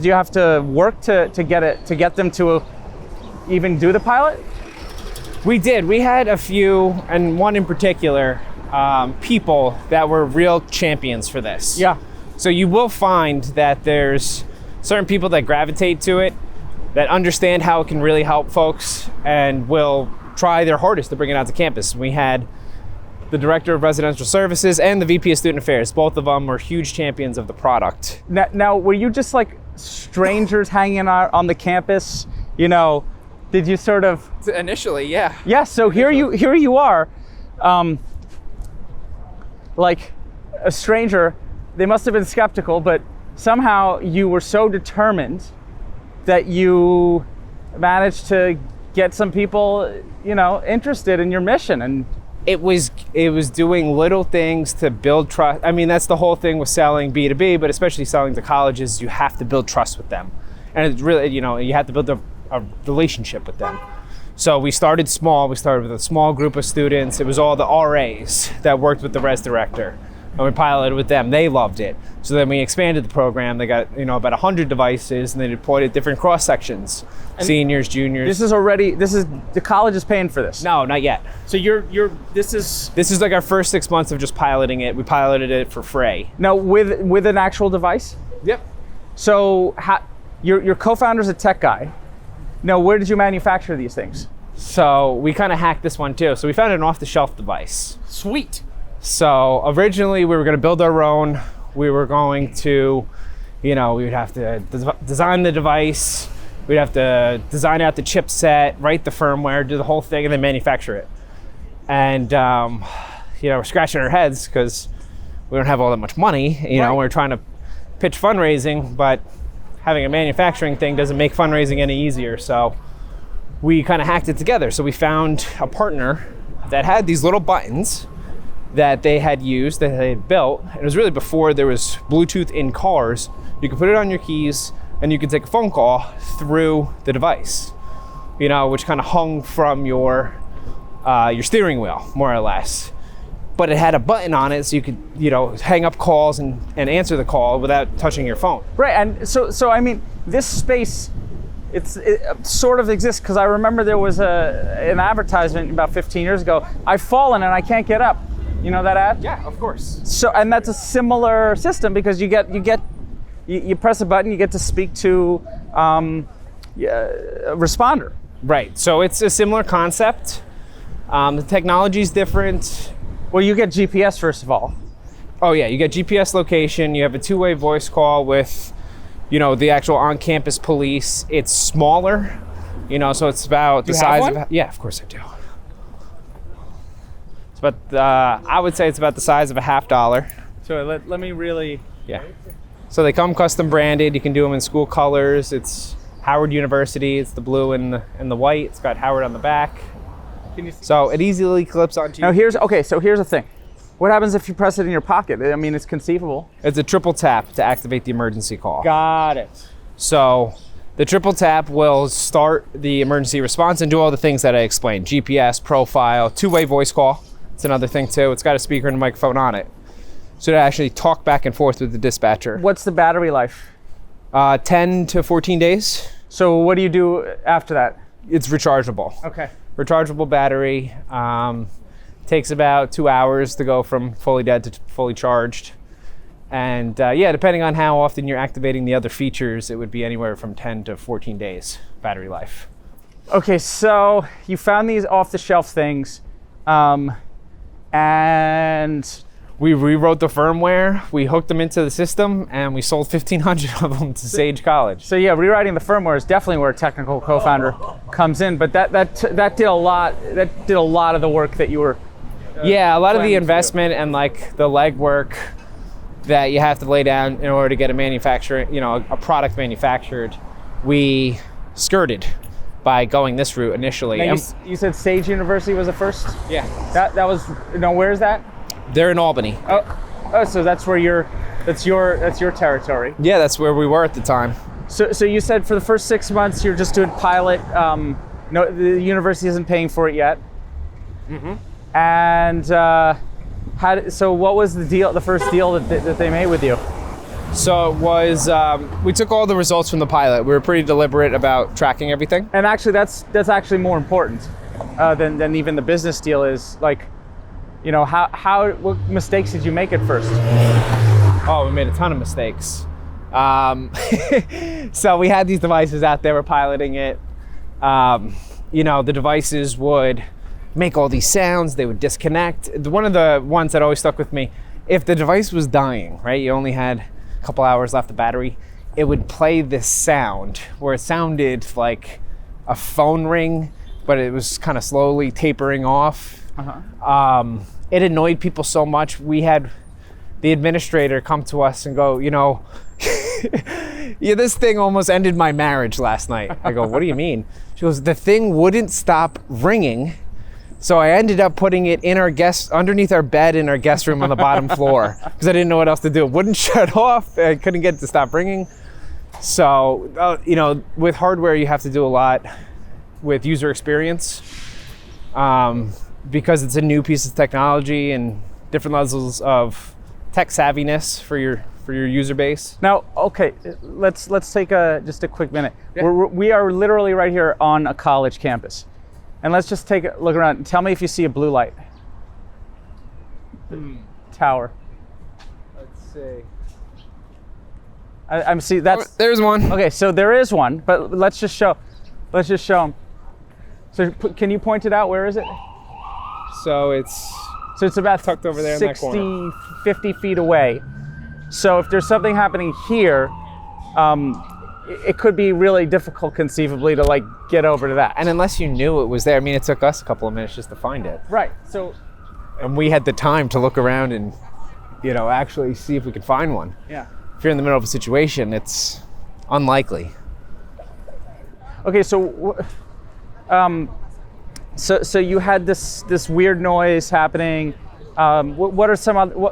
you have to work to get them to even do the pilot? We did. We had a few, and one in particular, people that were real champions for this. Yeah. So you will find that there's certain people that gravitate to it, that understand how it can really help folks, and will try their hardest to bring it out to campus. We had the Director of Residential Services and the VP of Student Affairs. Both of them were huge champions of the product. Now were you just like strangers hanging out on the campus? You know, did you sort of? Initially, yeah. Yeah. So here you are, like a stranger. They must have been skeptical, but somehow you were so determined that you managed to get some people, you know, interested in your mission. And it was doing little things to build trust. I mean, that's the whole thing with selling B2B, but especially selling to colleges, you have to build trust with them. And it's really, you know, you have to build a relationship with them. So we started small. We started with a small group of students. It was all the RAs that worked with the res director. And we piloted with them. They loved it. So then we expanded the program. They got, you know, about 100 devices, and they deployed at different cross sections. And seniors, juniors. This is the college is paying for this. No, not yet. So this is like our first 6 months of just piloting it. We piloted it for free. Now with an actual device? Yep. So your co-founder's a tech guy. Now, where did you manufacture these things? So we kind of hacked this one too. So we found an off-the-shelf device. Sweet. So originally we were going to build our own. We were going to, you know, we would have to design the device. We'd have to design out the chipset, write the firmware, do the whole thing, and then manufacture it. And, you know, we're scratching our heads because we don't have all that much money. You know, we're trying to pitch fundraising, but having a manufacturing thing doesn't make fundraising any easier. So we kind of hacked it together. So we found a partner that had these little buttons that they had used, that they had built. It was really before there was Bluetooth in cars. You could put it on your keys and you could take a phone call through the device, you know, which kind of hung from your steering wheel, more or less. But it had a button on it so you could, you know, hang up calls and answer the call without touching your phone. Right, and so I mean, this space, it sort of exists because I remember there was an advertisement about 15 years ago. I've fallen and I can't get up. You know that ad? Yeah, of course. So, and that's a similar system because you press a button, you get to speak to a responder. Right. So it's a similar concept. The technology's different. Well, you get GPS first of all. Oh yeah, you get GPS location. You have a two-way voice call with, you know, the actual on-campus police. It's smaller, you know, so it's about the size of. Yeah, of course I do. It's about, I would say it's about the size of a $50. So let me really. Yeah. So they come custom branded. You can do them in school colors. It's Howard University. It's the blue and the white. It's got Howard on the back. Can you see so this? It easily clips onto you. Now here's the thing. What happens if you press it in your pocket? I mean, it's conceivable. It's a triple tap to activate the emergency call. Got it. So the triple tap will start the emergency response and do all the things that I explained. GPS, profile, two-way voice call. It's another thing too. It's got a speaker and a microphone on it. So to actually talk back and forth with the dispatcher. What's the battery life? 10 to 14 days. So what do you do after that? It's rechargeable. Okay. Rechargeable battery. Takes about 2 hours to go from fully dead to fully charged. And yeah, depending on how often you're activating the other features, it would be anywhere from 10 to 14 days battery life. Okay, so you found these off-the-shelf things, and we rewrote the firmware, we hooked them into the system, and we sold 1,500 of them to Sage College. So yeah, rewriting the firmware is definitely where a technical co-founder comes in. But that did a lot. That did a lot of the work that you were. Yeah, a lot of the investment and like the legwork that you have to lay down in order to get a product manufactured, we skirted by going this route initially. Now you said Sage University was the first? Yeah. That was, where is that? They're in Albany. Oh, so that's where that's your territory. Yeah, that's where we were at the time. So you said for the first 6 months you're just doing pilot. No, the university isn't paying for it yet. Mm-hmm. And so what was the deal? The first deal that they made with you? So it was we took all the results from the pilot. We were pretty deliberate about tracking everything. And actually, that's actually more important than even the business deal is. Like, what mistakes did you make at first? Oh, we made a ton of mistakes. So we had these devices out there, we're piloting it. The devices would make all these sounds, they would disconnect. One of the ones that always stuck with me, if the device was dying, right, you only had a couple hours left of battery, it would play this sound where it sounded like a phone ring, but it was kind of slowly tapering off. It annoyed people so much. We had the administrator come to us and go, yeah, this thing almost ended my marriage last night. I go, what do you mean? She goes, the thing wouldn't stop ringing. So I ended up putting it in underneath our bed in our guest room on the bottom floor because I didn't know what else to do. It wouldn't shut off. I couldn't get it to stop ringing. So, with hardware, you have to do a lot with user experience because it's a new piece of technology and different levels of tech savviness for your user base. Now, okay, let's take just a quick minute. Yeah. We are literally right here on a college campus. And let's just take a look around. Tell me if you see a blue light. Tower. Let's see. I'm see that's there's one. Okay, so there is one, but let's just show them. So can you point it out? Where is it? So it's about tucked over there in that corner. 50 feet away. So if there's something happening here, it could be really difficult conceivably to get over to that. And unless you knew it was there, I mean, it took us a couple of minutes just to find it. Right. So. And we had the time to look around and, actually see if we could find one. Yeah. If you're in the middle of a situation, it's unlikely. Okay. So, so you had this weird noise happening. What are some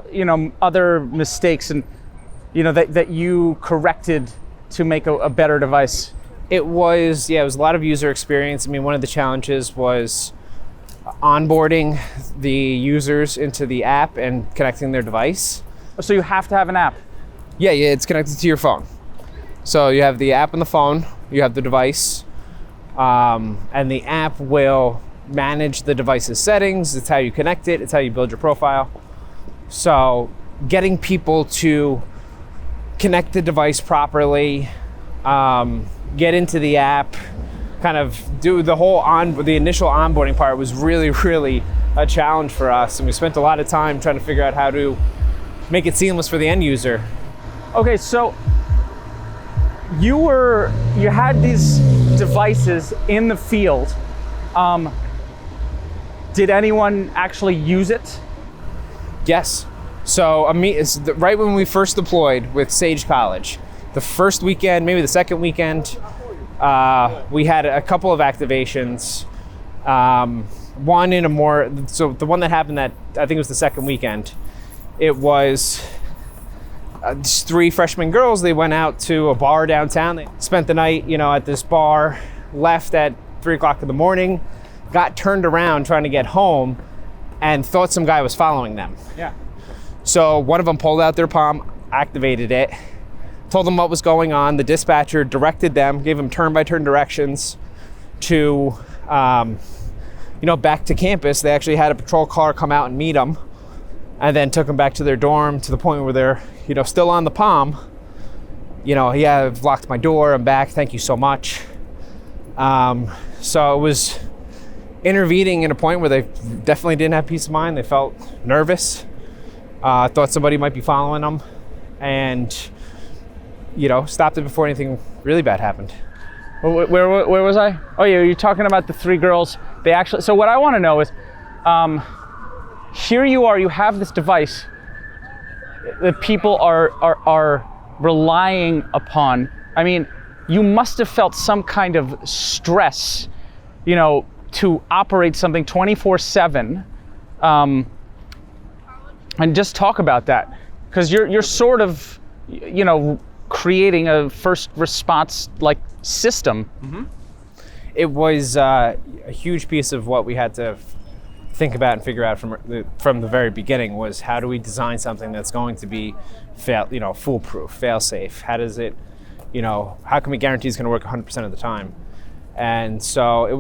other mistakes and that you corrected to make a better device? It was a lot of user experience. I mean, one of the challenges was onboarding the users into the app and connecting their device. So you have to have an app? Yeah, it's connected to your phone. So you have the app on the phone, you have the device, and the app will manage the device's settings. It's how you connect it, it's how you build your profile. So getting people to connect the device properly, get into the app, kind of do the initial onboarding part was really, really a challenge for us. And we spent a lot of time trying to figure out how to make it seamless for the end user. Okay, so you had these devices in the field. Did anyone actually use it? Yes. So right when we first deployed with Sage College, the first weekend, maybe the second weekend, we had a couple of activations. The one that happened I think it was the second weekend, it was just 3 freshman girls. They went out to a bar downtown. They spent the night, at this bar, left at 3 o'clock in the morning, got turned around trying to get home and thought some guy was following them. Yeah. So one of them pulled out their POM, activated it, told them what was going on. The dispatcher directed them, gave them turn-by-turn directions to, back to campus. They actually had a patrol car come out and meet them, and then took them back to their dorm to the point where they're, still on the POM. I've locked my door. I'm back. Thank you so much. So it was intervening in a point where they definitely didn't have peace of mind. They felt nervous. Thought somebody might be following them, and stopped it before anything really bad happened. Where was I? Oh yeah, you're talking about the 3 girls. So what I want to know is, here you are. You have this device that people are relying upon. I mean, you must have felt some kind of stress, to operate something 24/7. And just talk about that, because you're sort of, creating a first response system. Mm-hmm. It was a huge piece of what we had to think about and figure out from the very beginning was how do we design something that's going to be foolproof, fail-safe? How does it, how can we guarantee it's going to work 100% of the time? And so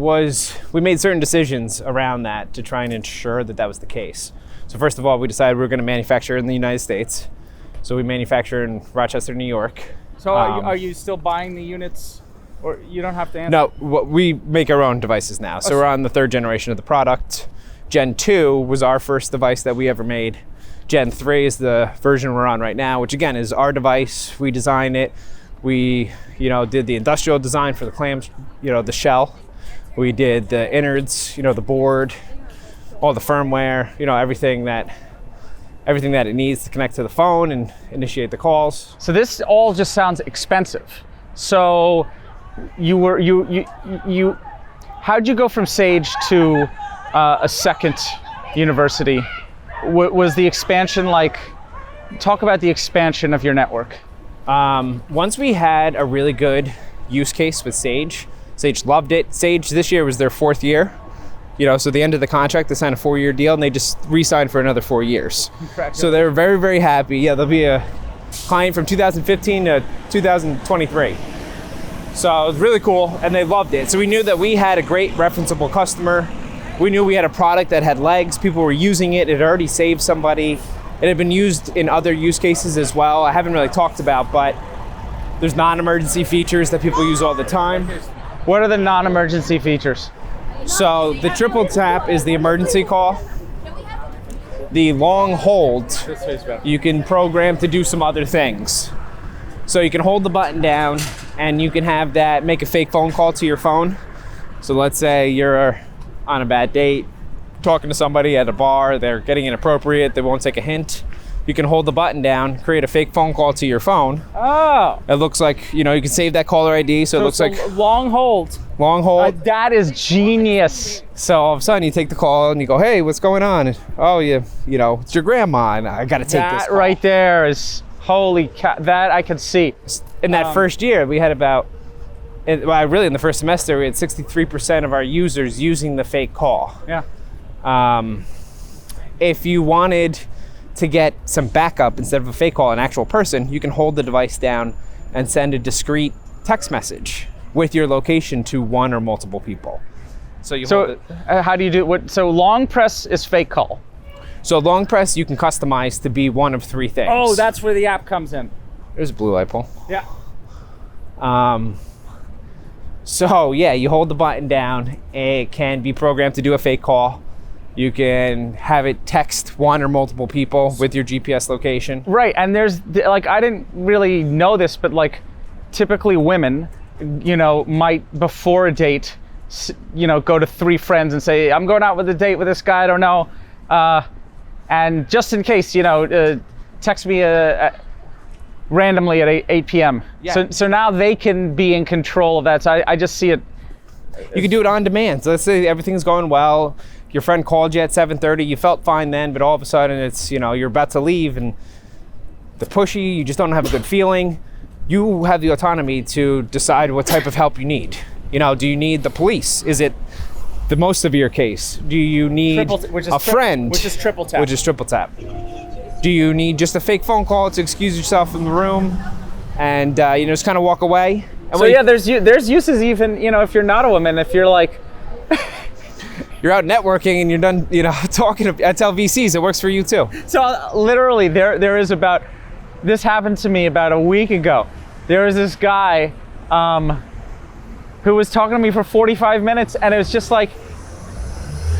we made certain decisions around that to try and ensure that was the case. So first of all, we decided we were going to manufacture in the United States. So we manufacture in Rochester, New York. So are you still buying the units, or you don't have to answer? No, we make our own devices now. So we're on the 3rd generation of the product. Gen 2 was our first device that we ever made. Gen 3 is the version we're on right now, which again is our device. We design it. We, did the industrial design for the clams, the shell. We did the innards, the board, all the firmware, everything that it needs to connect to the phone and initiate the calls. So this all just sounds expensive. So how'd you go from Sage to a second university? Was the expansion talk about the expansion of your network? Once we had a really good use case with Sage loved it. Sage this year was their 4th year. So the end of the contract, they signed a 4-year deal and they just re-signed for another 4 years. So they're very, very happy. Yeah, they'll be a client from 2015 to 2023. So it was really cool and they loved it. So we knew that we had a great referenceable customer. We knew we had a product that had legs. People were using it. It had already saved somebody. It had been used in other use cases as well. I haven't really talked about, but there's non-emergency features that people use all the time. What are the non-emergency features? So the triple tap is the emergency call. The long hold, you can program to do some other things. So you can hold the button down and you can have that make a fake phone call to your phone. So let's say you're on a bad date, talking to somebody at a bar, they're getting inappropriate, they won't take a hint. You can hold the button down, create a fake phone call to your phone. Oh. It looks like, you can save that caller ID, so it looks like long hold. Long hold. That is genius. So all of a sudden you take the call and you go, hey, what's going on? And, oh, it's your grandma and I got to take this That call. right there is, holy cow, that I could see. In that first year, we had in the first semester, we had 63% of our users using the fake call. Yeah. If you wanted to get some backup instead of a fake call, an actual person, you can hold the device down and send a discreet text message with your location to one or multiple people. How do you do it? So long press is fake call. So long press you can customize to be one of 3 things. Oh, that's where the app comes in. There's a blue light pole. Yeah. So yeah, you hold the button down. It can be programmed to do a fake call. You can have it text one or multiple people with your GPS location. Right, and there's I didn't really know this, but typically women, might before a date, go to 3 friends and say, I'm going out with a date with this guy I don't know, and just in case, text me randomly at 8 p.m. Yeah. So now they can be in control of that. So I just see it. You can do it on demand. So let's say everything's going well. Your friend called you at 7:30. You felt fine then, but all of a sudden it's, you're about to leave and they're pushy. You just don't have a good feeling. You have the autonomy to decide what type of help you need. Do you need the police? Is it the most severe case? Do you need a friend? Which is triple tap. Which is triple tap. Do you need just a fake phone call to excuse yourself from the room and just kind of walk away? And so yeah, there's uses even, if you're not a woman, if you're you're out networking and you're done, talking to, I tell VCs, it works for you too. So literally there is this happened to me about a week ago. There was this guy who was talking to me for 45 minutes and it was just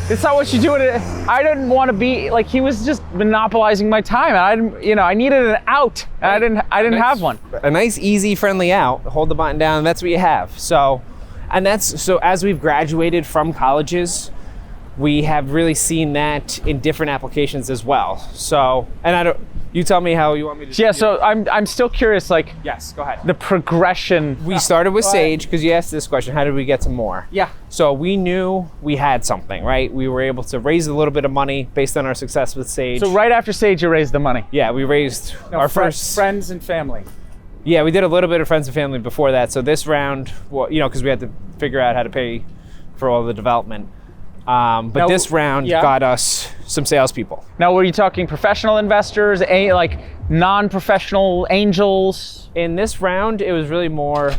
it's not what you do. I didn't want to be he was just monopolizing my time, and I needed an out, and I didn't have one. A nice, easy, friendly out. Hold the button down, and that's what you have. So as we've graduated from colleges, we have really seen that in different applications as well. So, and you tell me how you want me to. Yeah. So I'm still curious. Yes, go ahead. The progression. We started with Sage because you asked this question. How did we get to more? Yeah. So we knew we had something, right? We were able to raise a little bit of money based on our success with Sage. So right after Sage, you raised the money. Yeah, we raised our first friends and family. Yeah, we did a little bit of friends and family before that. So this round, because we had to figure out how to pay for all the development. But this round got us some salespeople. Now, were you talking professional investors, non-professional angels? In this round, it was really more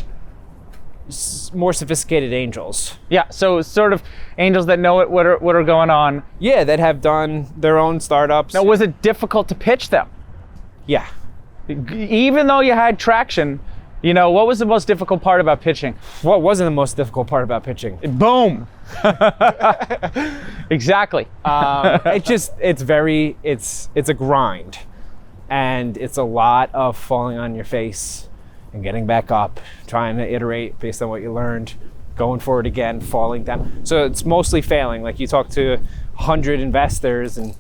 sophisticated angels. Yeah, so sort of angels that know what are going on. Yeah, that have done their own startups. Now, was it difficult to pitch them? Yeah. Even though you had traction, what was the most difficult part about pitching? What wasn't the most difficult part about pitching? Boom. Exactly. It's a grind, and it's a lot of falling on your face. and getting back up, trying to iterate based on what you learned, going for it again, falling down. So it's mostly failing. Like you talk to 100 investors and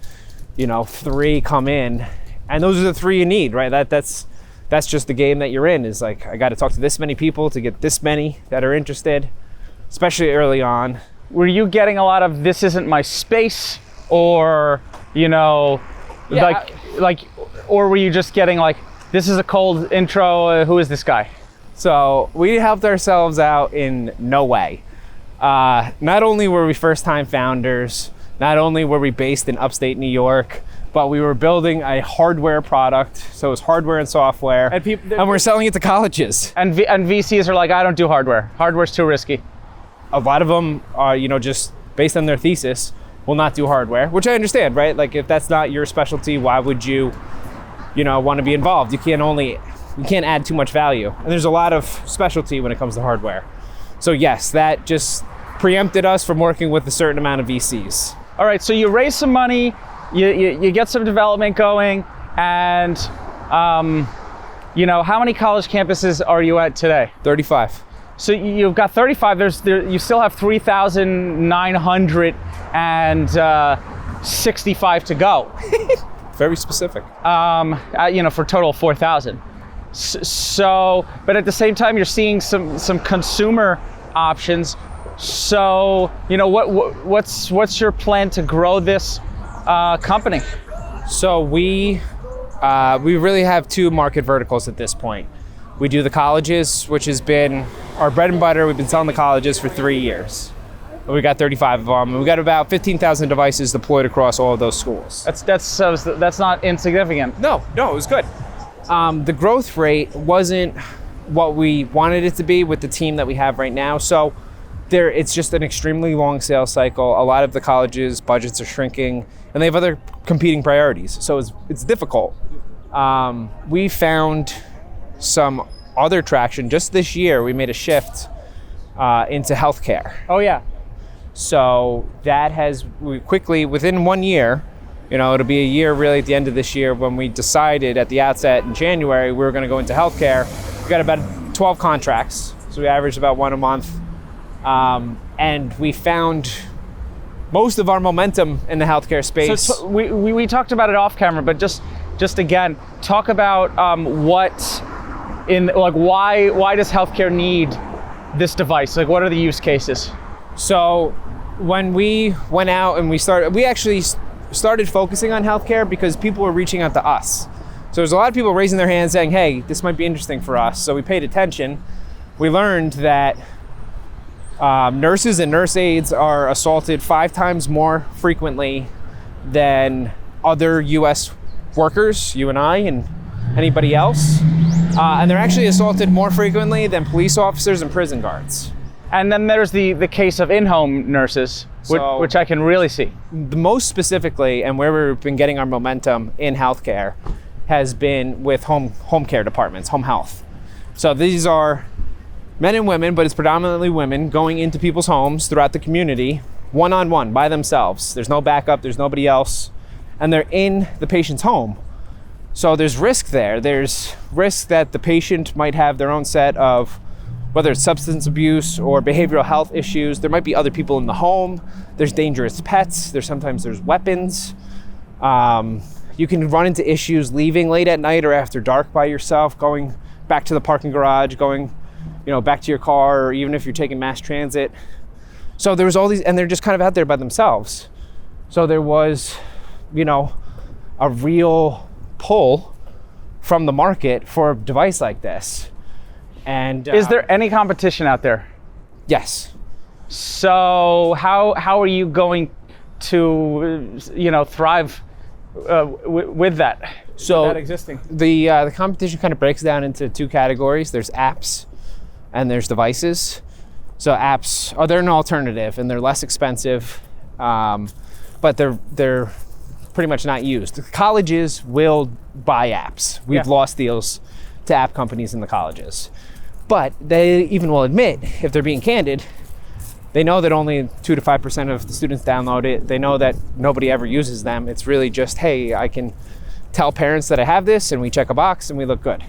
3 come in, and those are the 3 you need, right? That's just the game that you're in, is like, I got to talk to this many people to get this many that are interested, especially early on. Were you getting a lot of "this isn't my space," or or were you just getting like, "This is a cold intro, who is this guy"? So we helped ourselves out in no way. Not only were we first-time founders, not only were we based in upstate New York, but we were building a hardware product. So it was hardware and software, and we're selling it to colleges. And VCs are like, "I don't do hardware. Hardware's too risky." A lot of them are, just based on their thesis, will not do hardware, which I understand, right? Like if that's not your specialty, why would you, want to be involved? You can't add too much value. And there's a lot of specialty when it comes to hardware. So yes, that just preempted us from working with a certain amount of VCs. All right, so you raise some money, you get some development going, and how many college campuses are you at today? 35. So you've got 35. You still have 3,965 to go. Very specific. For a total of 4,000. So, but at the same time, you're seeing some consumer options. So, what's your plan to grow this company? So we really have 2 market verticals at this point. We do the colleges, which has been our bread and butter. We've been selling the colleges for 3 years. We got 35 of them, and we got about 15,000 devices deployed across all of those schools. That's not insignificant. No, it was good. The growth rate wasn't what we wanted it to be with the team that we have right now. So it's just an extremely long sales cycle. A lot of the colleges' budgets are shrinking, and they have other competing priorities. So it's difficult. We found some other traction. Just this year, we made a shift into healthcare. Oh yeah. So that we quickly, within 1 year, it'll be a year really at the end of this year when we decided at the outset in January we were going to go into healthcare. We got about 12 contracts, so we averaged about 1 a month. And we found most of our momentum in the healthcare space. So we talked about it off camera, but just again, talk about why does healthcare need this device? Like, what are the use cases? So when we went out and we actually started focusing on healthcare because people were reaching out to us. So there's a lot of people raising their hands saying, "Hey, this might be interesting for us." So we paid attention. We learned that nurses and nurse aides are assaulted 5 times more frequently than other U.S. workers, you and I and anybody else. And they're actually assaulted more frequently than police officers and prison guards. And then there's the case of in-home nurses, which I can really see. The most specifically, and where we've been getting our momentum in healthcare, has been with home care departments, home health. So these are men and women, but it's predominantly women going into people's homes throughout the community, one-on-one, by themselves. There's no backup, there's nobody else, and they're in the patient's home. So there's risk there. There's risk that the patient might have their own set of, whether it's substance abuse or behavioral health issues. There might be other people in the home. There's dangerous pets. Sometimes there's weapons. You can run into issues leaving late at night or after dark by yourself, going back to the parking garage, going back to your car, or even if you're taking mass transit. So there was all these, and they're just kind of out there by themselves. So there was, a real pull from the market for a device like this. And is there any competition out there? Yes. So how are you going to thrive with that? So with that existing. The competition kind of breaks down into 2 categories. There's apps and there's devices. So apps they're an alternative and they're less expensive, but they're pretty much not used. Colleges will buy apps. We've lost deals to app companies in the colleges. But they even will admit, if they're being candid, they know that only 2 to 5% of the students download it. They know that nobody ever uses them. It's really just, hey, I can tell parents that I have this and we check a box and we look good.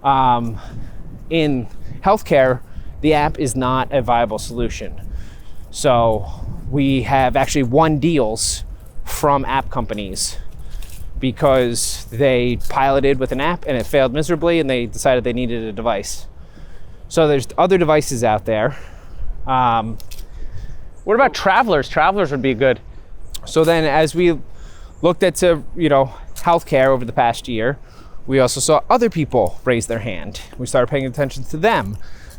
In healthcare, the app is not a viable solution. So we have actually won deals from app companies because they piloted with an app and it failed miserably and they decided they needed a device. So there's other devices out there. What about travelers? Travelers would be good. So then as we looked at healthcare over the past year, we also saw other people raise their hand. We started paying attention to them.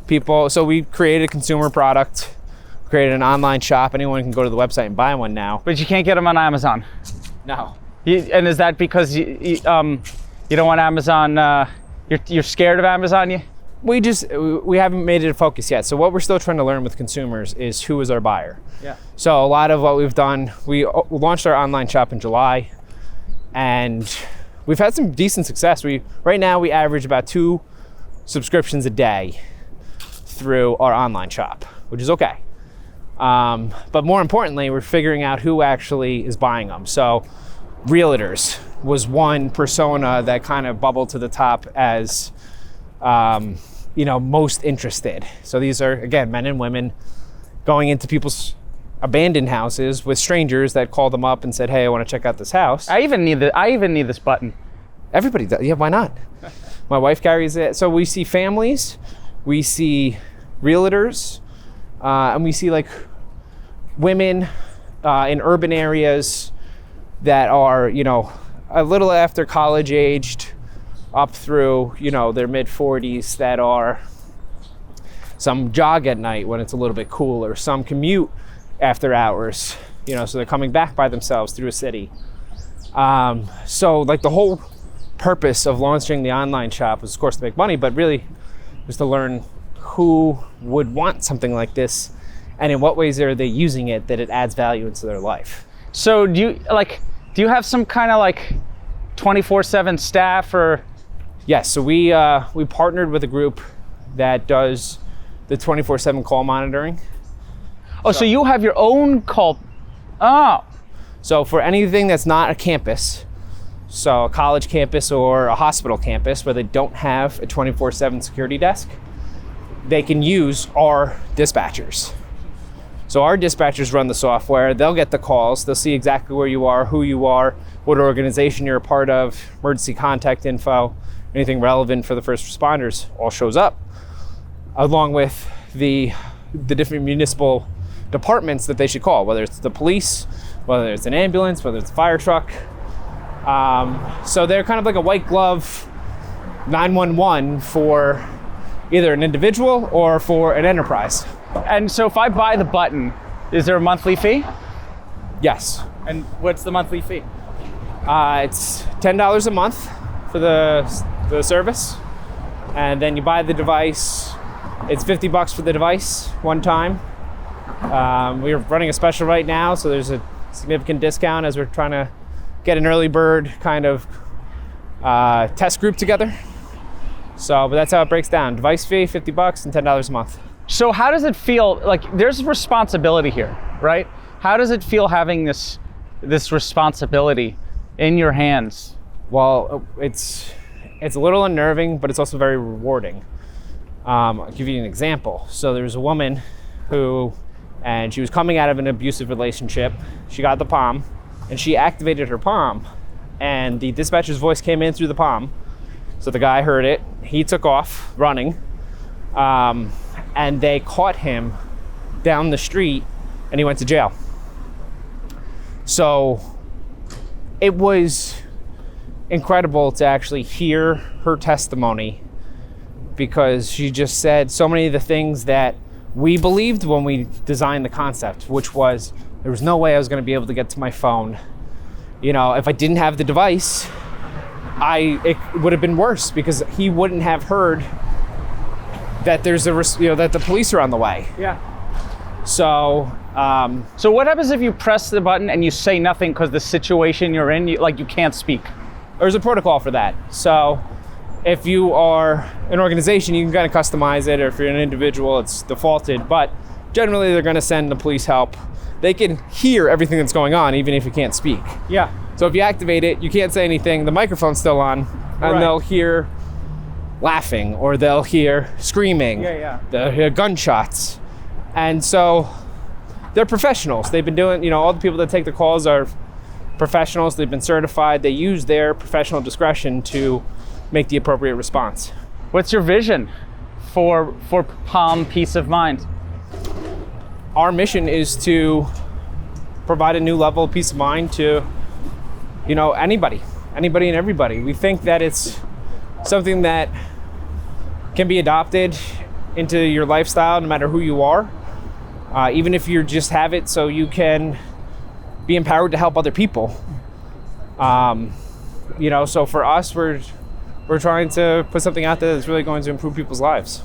So we created a consumer product, created an online shop. Anyone can go to the website and buy one now. But you can't get them on Amazon. No. And is that because you don't want Amazon, you're scared of Amazon? We haven't made it a focus yet. So what we're still trying to learn with consumers is who is our buyer. Yeah. So a lot of what we've done, we launched our online shop in July, and we've had some decent success. Right now we average about 2 subscriptions a day through our online shop, which is okay. But more importantly, we're figuring out who actually is buying them. So realtors was one persona that kind of bubbled to the top as most interested. So these are, again, men and women going into people's abandoned houses with strangers that called them up and said, hey, I want to check out this house. I even need this button. Everybody does. Yeah, why not? My wife carries it. So we see families, we see realtors, and we see like women in urban areas that are, a little after college aged up through, their mid 40s, that are, some jog at night when it's a little bit cooler, some commute after hours, so they're coming back by themselves through a city. So like the whole purpose of launching the online shop was of course to make money, but really was to learn who would want something like this and in what ways are they using it that it adds value into their life. So do you have some kind of like 24/7 staff or? Yes, so we partnered with a group that does the 24/7 call monitoring. Oh, so you have your own call. Oh. So for anything that's not a campus, so a college campus or a hospital campus where they don't have a 24/7 security desk, they can use our dispatchers. So our dispatchers run the software, they'll get the calls, they'll see exactly where you are, who you are, what organization you're a part of, emergency contact info, anything relevant for the first responders all shows up, along with the different municipal departments that they should call, whether it's the police, whether it's an ambulance, whether it's a fire truck. So they're kind of like a white glove 911 for either an individual or for an enterprise. And so if I buy the button, is there a monthly fee? Yes. And what's the monthly fee? It's $10 a month for the service. And then you buy the device. It's $50 for the device one time. We're running a special right now, so there's a significant discount as we're trying to get an early bird kind of test group together. So, but that's how it breaks down. Device fee, $50 and $10 a month. So how does it feel, like there's responsibility here, right? How does it feel having this responsibility in your hands? Well, it's a little unnerving, but it's also very rewarding. I'll give you an example. So there was a woman and she was coming out of an abusive relationship. She got the POM, and she activated her POM, and the dispatcher's voice came in through the POM. So the guy heard it, he took off running, and they caught him down the street, and he went to jail. So it was incredible to actually hear her testimony, because she just said so many of the things that we believed when we designed the concept, which was there was no way I was going to be able to get to my phone. If I didn't have the device, it would have been worse, because he wouldn't have heard that there's that the police are on the way. Yeah. So what happens if you press the button and you say nothing because the situation you're in, you can't speak? There's a protocol for that. So if you are an organization, you can kind of customize it, or if you're an individual, it's defaulted. But generally, they're going to send the police help. They can hear everything that's going on, even if you can't speak. Yeah. So if you activate it, you can't say anything. The microphone's still on, and Right. they'll hear laughing, or they'll hear screaming. They'll hear gunshots. And so they're professionals. They've been doing, all the people that take the calls are professionals. They've been certified. They use their professional discretion to make the appropriate response. What's your vision for POM Peace of Mind? Our mission is to provide a new level of peace of mind to, anybody and everybody. We think that it's something that can be adopted into your lifestyle no matter who you are, even if you just have it so you can be empowered to help other people. So for us, we're trying to put something out there that's really going to improve people's lives.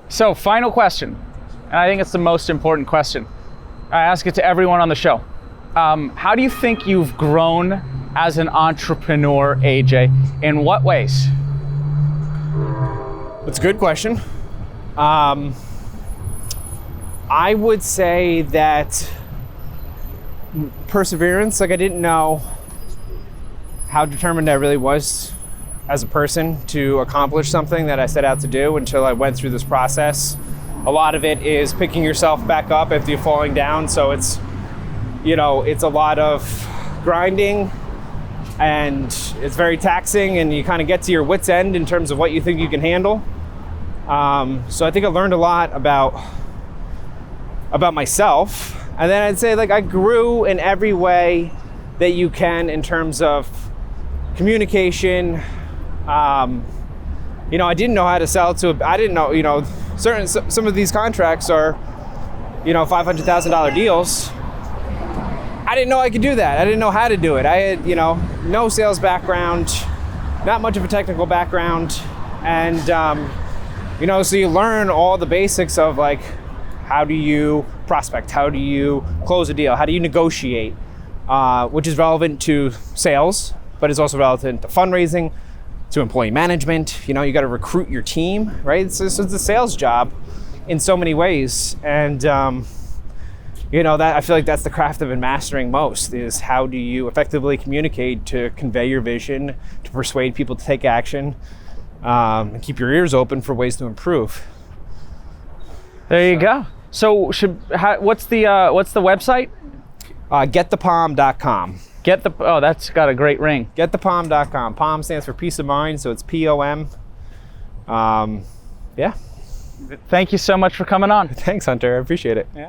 So, final question, and I think it's the most important question. I ask it to everyone on the show. How do you think you've grown as an entrepreneur, AJ? In what ways? That's a good question. I would say that perseverance. I didn't know how determined I really was as a person to accomplish something that I set out to do until I went through this process. A lot of it is picking yourself back up after you're falling down. So it's, it's a lot of grinding, and it's very taxing, and you kind of get to your wit's end in terms of what you think you can handle. So I think I learned a lot about myself. And then I'd say I grew in every way that you can in terms of communication. I didn't know how to sell I didn't know, some of these contracts are, $500,000 deals. I didn't know I could do that. I didn't know how to do it. I had, no sales background, not much of a technical background. And, so you learn all the basics of how do you prospect? How do you close a deal? How do you negotiate? Which is relevant to sales, but it's also relevant to fundraising, to employee management. You got to recruit your team, right? It's a sales job in so many ways. And, that I feel like that's the craft I've been mastering most, is how do you effectively communicate to convey your vision, to persuade people to take action, and keep your ears open for ways to improve. There you go. So what's the website? Getthepom.com. That's got a great ring. Getthepom.com. POM stands for peace of mind, so it's POM. Yeah. Thank you so much for coming on. Thanks, Hunter. I appreciate it. Yeah.